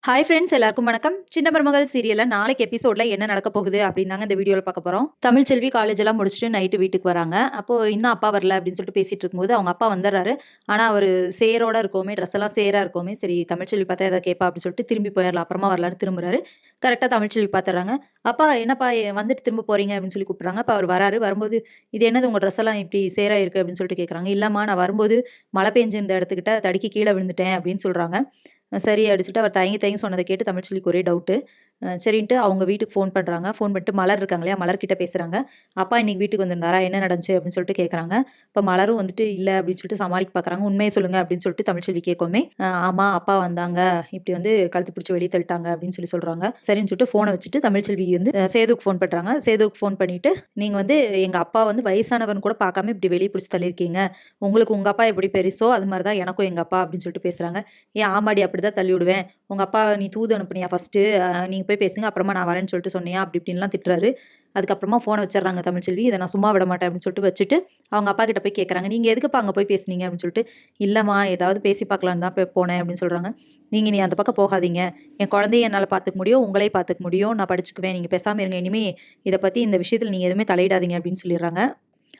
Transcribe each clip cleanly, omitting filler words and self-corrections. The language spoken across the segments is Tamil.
ஹாய் ஃப்ரெண்ட்ஸ், எல்லாருக்கும் வணக்கம். சின்ன மருமகள் சீரியல்ல நாளைக்கு எபிசோட்ல என்ன நடக்க போகுது அப்படின்னாங்க இந்த வீடியோல பார்க்க போறோம். தமிழ்ச்செல்வி காலேஜ் எல்லாம் முடிச்சுட்டு நைட்டு வீட்டுக்கு வராங்க. அப்போ இன்னும் அப்பா வரல அப்படின்னு சொல்லிட்டு பேசிட்டு இருக்கும்போது அவங்க அப்பா வந்துடுறாரு. ஆனா அவரு சேரோட இருக்கோமே, ட்ரெஸ் எல்லாம் சேரா இருக்கோமே, சரி தமிழ்ச்செல்வி பார்த்தா ஏதாவது கேட்பா அப்படின்னு சொல்லிட்டு திரும்பி போயிடலாம், அப்புறமா வரலான்னு திரும்புறாரு. கரெக்டா தமிழ்ச்செல்வி பார்த்துறாங்க. அப்பா என்னப்பா வந்துட்டு திரும்ப போறீங்க அப்படின்னு சொல்லி கூப்பிடுறாங்க. அப்ப அவர் வராரு. வரும்போது இது என்னது உங்க ட்ரெஸ் எல்லாம் இப்படி சேரா இருக்கு அப்படின்னு சொல்லிட்டு கேட்கறாங்க. இல்லம்மா நான் வரும்போது மழை பெஞ்சு இந்த இடத்துக்கிட்ட தடுக்கி கீழே விழுந்துட்டேன் அப்படின்னு சொல்றாங்க. சரி அப்டி சொல்லிட்டு அவர் தயங்கி தயங்கி சொன்னத கேட்டு தமிழ்ச்செல்விக்கு ஒரே டவுட்டு. சரின்ட்டு அவங்க வீட்டுக்கு ஃபோன் பண்றாங்க. ஃபோன் பண்ணிட்டு மலர் இருக்காங்க இல்லையா? மலர் கிட்ட பேசுறாங்க. "அப்பா இன்னைக்கு வீட்டுக்கு வந்திருந்தாரா? என்ன நடந்துச்சு?" அப்படின்னு சொல்லிட்டு கேட்கறாங்க. இப்ப மலரும் வந்துட்டு, "இல்ல" அப்படின்னு சொல்லிட்டு சமாளிக்க பார்க்குறாங்க. "உண்மைய சொல்லுங்க" அப்படின்னு சொல்லிட்டு தமிழ்ச்செல்வி கேட்கவுமே, ஆமா அப்பா வந்தாங்க. இப்படி வந்து கழுத்து பிடிச்சு வெளிய தள்ளிட்டாங்க" அப்படின்னு சொல்லி சொல்றாங்க. சரின்னு சொல்லிட்டு ஃபோன வச்சுட்டு தமிழ்ச்செல்வி வந்து சேதுவுக்கு ஃபோன் பண்றாங்க. சேதுவுக்கு ஃபோன் பண்ணிட்டு, "நீங்க வந்து எங்க அப்பா வந்து வயசானவர்ன்னு கூட பார்க்காம இப்படி வெளிய புடிச்சு தள்ளியிருக்கீங்க. உங்களுக்கு உங்க அப்பா எப்படி பெருசோ, அது மாரி தான் எனக்கும் எங்க அப்பா" அப்படின்னு சொல்லிட்டு பேசுறாங்க. "ஏன் ஆமாடி அப்படிதான் தள்ளி விடுவேன். உங்க அப்பா நீ தூது அனுப்புனியா ஃபர்ஸ்ட்டு? நீங்க போய் பேசுங்க. அப்புறமா நான் வரேன்னு சொல்லிட்டு சொன்னியா?" அப்படி இப்படின்லாம் திட்டுறாரு. அதுக்கப்புறமா ஃபோன வச்சுடுறாங்க தமிழ்ச்செல்வி. "இத நான் சும்மா விட மாட்டேன்" அப்படின்னு சொல்லிட்டு வச்சுட்டு, அவங்க அப்பா கிட்ட போய் கேட்கறாங்க. "நீங்க எதுக்குப்பா அங்க போய் பேசுனீங்க?" அப்படின்னு சொல்லிட்டு. "இல்லம்மா ஏதாவது பேசி பார்க்கலான்னு தான் போனேன்" அப்படின்னு சொல்றாங்க. "நீங்க இனி அந்த பக்கம் போகாதீங்க. என் குழந்தைய என்னால பார்த்துக்க முடியும். உங்களையும் பார்த்துக்க முடியும். நான் படிச்சுக்குவேன். நீங்க பேசாம இருங்க. இனிமே இத பத்தி இந்த விஷயத்துல நீங்க எதுவுமே தலையிடாதீங்க" அப்படின்னு சொல்லிடுறாங்க.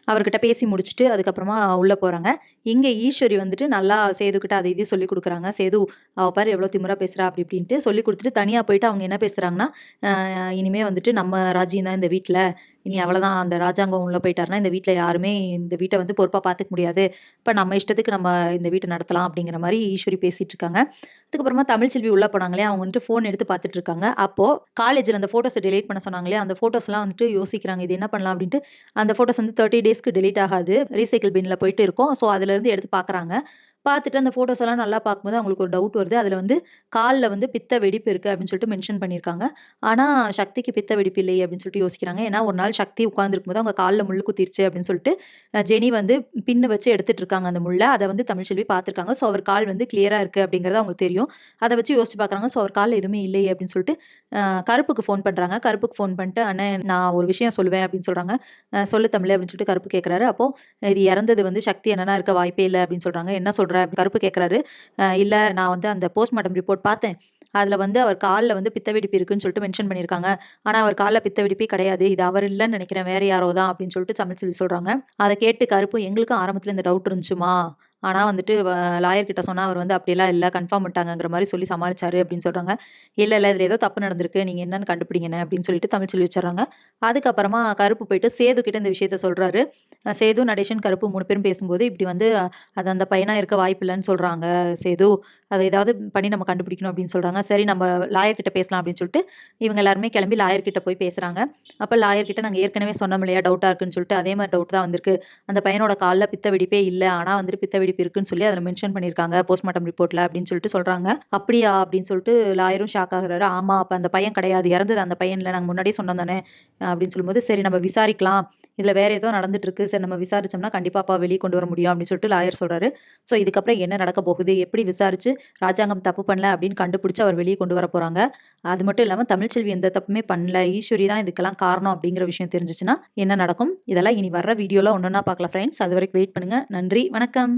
அவர்கிட்ட பேசி முடிச்சுட்டு அதுக்கப்புறமா உள்ள போறாங்க. இங்க ஈஸ்வரி வந்துட்டு நல்லா சேதுகிட்ட அதை இதையும் சொல்லிக் குடுக்குறாங்க. "சேது அவ பாரு எவ்வளோ திமிரா பேசுறா" அப்படி இப்படின்ட்டு சொல்லிக் குடுத்துட்டு தனியா போயிட்டு அவங்க என்ன பேசுறாங்கன்னா, இனிமே வந்துட்டு நம்ம ராஜ்யம் தான் இந்த வீட்ல. இனி அவ்வளதான் அந்த ராஜாங்கம் உள்ள போயிட்டாருன்னா, இந்த வீட்ல யாருமே இந்த வீட்ட வந்து பொறுப்பா பார்த்துக்க முடியாது. இப்ப நம்ம இஷ்டத்துக்கு நம்ம இந்த வீட்ட நடத்தலாம் அப்படிங்கிற மாரி ஈஸ்வரி பேசிட்டு இருக்காங்க. அதுக்கப்புறமா தமிழ்ச்செல்வி உள்ள போனாங்களே, அவங்க வந்துட்டு ஃபோன் எடுத்து பார்த்துட்டு இருக்காங்க. அப்போ காலேஜ்ல அந்த ஃபோட்டோஸ டெலீட் பண்ண சொன்னாங்க அந்த ஃபோட்டோஸ்லாம் வந்துட்டு யோசிக்கிறாங்க. இது என்ன பண்ணலாம் அப்படின்ட்டு அந்த ஃபோட்டோஸ் வந்து 30 டேஸ்க்கு டெலீட் ஆகாது. ரீசைக்கிள் பின்ல போயிட்டு இருக்கும். ஸோ, அதுலருந்து எடுத்து பார்க்குறாங்க. பார்த்துட்டு அந்த ஃபோட்டோஸ் எல்லாம் நல்லா பார்க்கும்போது அவங்களுக்கு ஒரு டவுட் வருது. அதுல வந்து கால்ல வந்து பித்த வெடிப்பு இருக்கு அப்படின்னு சொல்லிட்டு மென்ஷன் பண்ணியிருக்காங்க. ஆனா, சக்திக்கு பித்த வெடிப்பு இல்லையே அப்படின்னு சொல்லிட்டு யோசிக்கிறாங்க. ஏன்னா, ஒரு நாள் சக்தி உட்கார்ந்திருக்கும்போது அவங்க கால்ல முள்ளு குத்திருச்சு அப்படின்னு சொல்லிட்டு ஜெனி வந்து பின்னு வச்சு எடுத்துட்டு இருக்காங்க அந்த முள்ள. அத வந்து தமிழ்ச்செல்வி பார்த்துருக்காங்க. ஸோ, அவர் கால் வந்து கிளியரா இருக்கு அப்படிங்கிறது அவங்களுக்கு தெரியும். அத வச்சு யோசிச்சு பார்க்குறாங்க. ஸோ, அவர் கால்ல எதுவுமே இல்லையே அப்படின்னு சொல்லிட்டு கருப்புக்கு ஃபோன் பண்றாங்க. கருப்புக்கு ஃபோன் பண்ணிட்டு, "அண்ணே நான் ஒரு விஷயம் சொல்லுவேன்" அப்படின்னு சொல்றாங்க. சொல்லு தமிழே" அப்படின்னு சொல்லிட்டு கருப்பு கேட்கறாரு. அப்போ இது இறந்தது வந்து சக்தி அண்ணனா இருக்க வாய்ப்பே இல்ல அப்படின்னு சொல்றாங்க. என்ன சொல்ற? அப்படி கருப்பு கேட்கறாரு. இல்ல நான் வந்து அந்த போஸ்ட்மார்டம் ரிப்போர்ட் பார்த்தேன். அதுல வந்து அவர் கால்ல வந்து பித்த வெடிப்பு இருக்குன்னு சொல்லிட்டு மென்ஷன் பண்ணியிருக்காங்க. ஆனா அவர் கால்ல பித்த வெடிப்பே கிடையாது. இது அவர் இல்லன்னு நினைக்கிறேன். வேற யாரோ தான் அப்படின்னு சொல்லிட்டு தமிழ்ச்செல்வி சொல்றாங்க. அத கேட்டு கருப்பு எங்களுக்கும் ஆரம்பத்துல இந்த டவுட் இருந்துச்சுமா. ஆனா வந்துட்டு லாயர் கிட்ட சொன்னா அவர் வந்து அப்படியெல்லாம் இல்ல கன்ஃபார்ம் பண்ணிட்டாங்கங்கிற மாரி சொல்லி சமாளிச்சாரு அப்படின்னு சொல்றாங்க. இல்ல இதுல ஏதோ தப்பு நடந்திருக்கு. நீங்க என்னன்னு கண்டுபிடிங்கண்ணே அப்படின்னு சொல்லிட்டு தமிழ்ச்செல்வி வச்சுர்றாங்க. அதுக்கப்புறமா கருப்பு போயிட்டு சேது கிட்ட இந்த விஷயத்த சொல்றாரு. சேது, நடேசன், கருப்பு 3 பேரும் பேசும்போது இப்படி வந்து அது அந்த பையனா இருக்க வாய்ப்பில்லன்னு சொல்றாங்க சேது. அத ஏதாவது பண்ணி நம்ம கண்டுபிடிக்கணும் அப்படின்னு சொல்றாங்க. சரி நம்ம லாயர் கிட்ட பேசலாம் அப்படின்னு சொல்லிட்டு இவங்க எல்லாருமே கிளம்பி லாயர் கிட்ட போய் பேசுறாங்க. அப்ப லாயர் கிட்ட நாங்க ஏற்கனவே சொன்னோம் இல்லையா டவுட்டா இருக்குன்னு சொல்லிட்டு அதே மாரி டவுட் தான் வந்திருக்கு. அந்த பையனோட கால்ல பித்த வெடிப்பே இல்ல. ஆனா வந்துட்டு பித்த வெடிப்பு இருக்குன்னு சொல்லி அதுல மென்ஷன் பண்ணியிருக்காங்க போஸ்ட்மார்டம் ரிப்போர்ட்ல அப்படின்னு சொல்லிட்டு சொல்றாங்க. அப்படியா அப்படின்னு சொல்லிட்டு லாயரும் ஷாக் ஆகுறாரு. ஆமா அப்ப அந்த பையன் கிடையாது. இறந்தது அந்த பையன் இல்ல. நாங்க முன்னாடியே சொன்னோம் தானே அப்படின்னு சொல்லும்போது, சரி நம்ம விசாரிக்கலாம். இதுல வேற ஏதோ நடந்துட்டு இருக்கு. சரி நம்ம விசாரிச்சோம்னா கண்டிப்பா அப்பாவ வெளிய கொண்டு வர முடியும் அப்படின்னு சொல்லிட்டு லாயர் சொல்றாரு. சோ இதுக்கப்புறம் என்ன நடக்க போகுது? எப்படி விசாரிச்சு ராஜாங்கம் தப்பு பண்ணல அப்படின்னு கண்டுபிடிச்சு அவர் வெளிய கொண்டு வர போறாங்க. அது மட்டும் இல்லாம தமிழ்ச்செல்வி எந்த தப்புமே பண்ணல. ஈஸ்வரி தான் இதுக்கெல்லாம் காரணம் அப்படிங்கிற விஷயம் தெரிஞ்சுச்சுன்னா என்ன நடக்கும்? இதெல்லாம் இனி வர்ற வீடியோல ஒண்ணொண்ணா பார்க்கலாம் ஃபிரெண்ட்ஸ். அதுவரைக்கும் வெயிட் பண்ணுங்க. நன்றி. வணக்கம்.